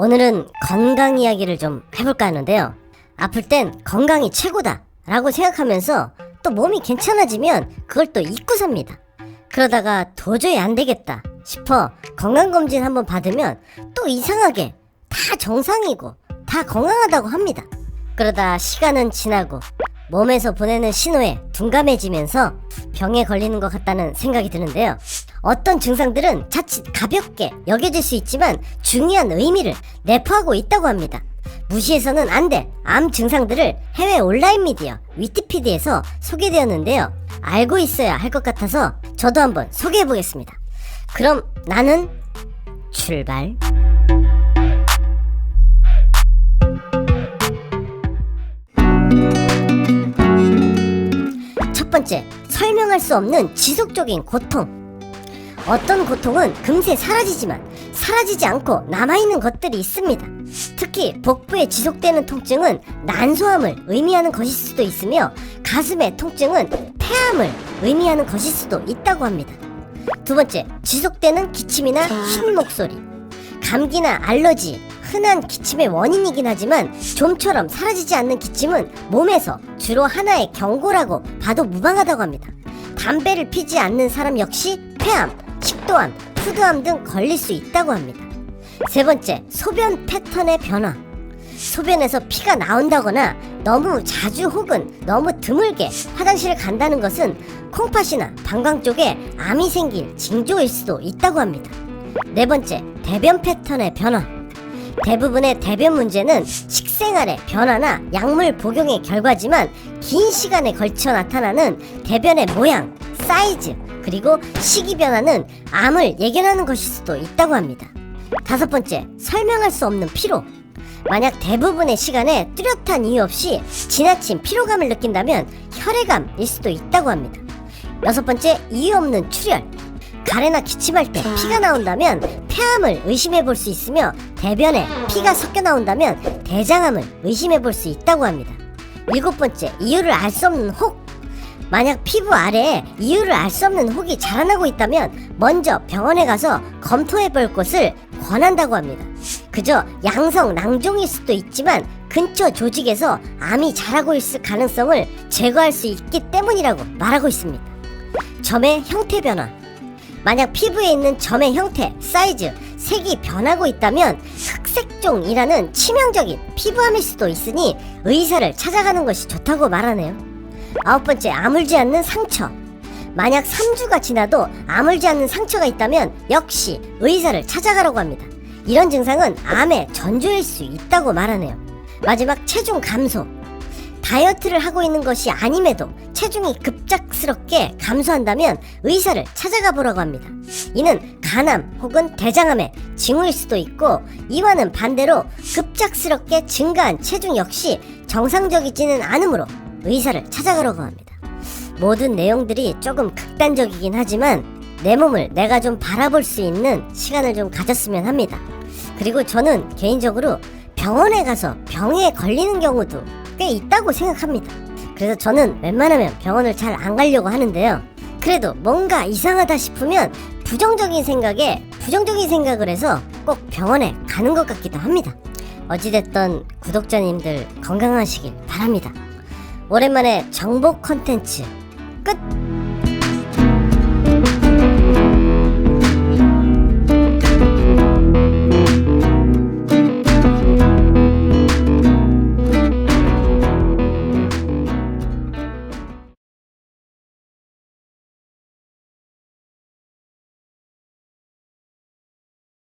오늘은 건강 이야기를 좀 해볼까 하는데요. 아플 땐 건강이 최고다 라고 생각하면서 또 몸이 괜찮아지면 그걸 또 잊고 삽니다. 그러다가 도저히 안 되겠다 싶어 건강검진 한번 받으면 또 이상하게 다 정상이고 다 건강하다고 합니다. 그러다 시간은 지나고 몸에서 보내는 신호에 둔감해지면서 병에 걸리는 것 같다는 생각이 드는데요. 어떤 증상들은 자칫 가볍게 여겨질 수 있지만 중요한 의미를 내포하고 있다고 합니다. 무시해서는 안 돼 암 증상들을 해외 온라인 미디어 위키피디아에서 소개되었는데요. 알고 있어야 할 것 같아서 저도 한번 소개해 보겠습니다. 그럼 나는 출발. 첫 번째, 설명할 수 없는 지속적인 고통. 어떤 고통은 금세 사라지지만 사라지지 않고 남아있는 것들이 있습니다. 특히 복부에 지속되는 통증은 난소암을 의미하는 것일 수도 있으며 가슴의 통증은 폐암을 의미하는 것일 수도 있다고 합니다. 두 번째, 지속되는 기침이나 쉰 목소리. 감기나 알러지, 흔한 기침의 원인이긴 하지만 좀처럼 사라지지 않는 기침은 몸에서 주로 하나의 경고라고 봐도 무방하다고 합니다. 담배를 피지 않는 사람 역시 폐암, 식도암, 푸드암 등 걸릴 수 있다고 합니다. 세 번째, 소변 패턴의 변화. 소변에서 피가 나온다거나 너무 자주 혹은 너무 드물게 화장실을 간다는 것은 콩팥이나 방광 쪽에 암이 생길 징조일 수도 있다고 합니다. 네 번째, 대변 패턴의 변화. 대부분의 대변 문제는 식생활의 변화나 약물 복용의 결과지만 긴 시간에 걸쳐 나타나는 대변의 모양, 사이즈, 그리고 시기 변화는 암을 예견하는 것일 수도 있다고 합니다. 다섯 번째, 설명할 수 없는 피로. 만약 대부분의 시간에 뚜렷한 이유 없이 지나친 피로감을 느낀다면 혈액암일 수도 있다고 합니다. 여섯 번째, 이유 없는 출혈. 가래나 기침할 때 피가 나온다면 폐암을 의심해 볼 수 있으며 대변에 피가 섞여 나온다면 대장암을 의심해 볼 수 있다고 합니다. 일곱 번째, 이유를 알 수 없는 혹. 만약 피부 아래에 이유를 알 수 없는 혹이 자라나고 있다면 먼저 병원에 가서 검토해 볼 것을 권한다고 합니다. 그저 양성 낭종일 수도 있지만 근처 조직에서 암이 자라고 있을 가능성을 제거할 수 있기 때문이라고 말하고 있습니다. 점의 형태 변화. 만약 피부에 있는 점의 형태, 사이즈, 색이 변하고 있다면 흑색종이라는 치명적인 피부암일 수도 있으니 의사를 찾아가는 것이 좋다고 말하네요. 아홉 번째, 아물지 않는 상처. 만약 3주가 지나도 아물지 않는 상처가 있다면 역시 의사를 찾아가라고 합니다. 이런 증상은 암의 전조일 수 있다고 말하네요. 마지막, 체중 감소. 다이어트를 하고 있는 것이 아님에도 체중이 급작스럽게 감소한다면 의사를 찾아가 보라고 합니다. 이는 간암 혹은 대장암의 징후일 수도 있고 이와는 반대로 급작스럽게 증가한 체중 역시 정상적이지는 않으므로 의사를 찾아가라고 합니다. 모든 내용들이 조금 극단적이긴 하지만 내 몸을 내가 좀 바라볼 수 있는 시간을 좀 가졌으면 합니다. 그리고 저는 개인적으로 병원에 가서 병에 걸리는 경우도 꽤 있다고 생각합니다. 그래서 저는 웬만하면 병원을 잘 안 가려고 하는데요. 그래도 뭔가 이상하다 싶으면 부정적인 생각을 해서 꼭 병원에 가는 것 같기도 합니다. 어찌됐든 구독자님들 건강하시길 바랍니다. 오랜만에 정보 컨텐츠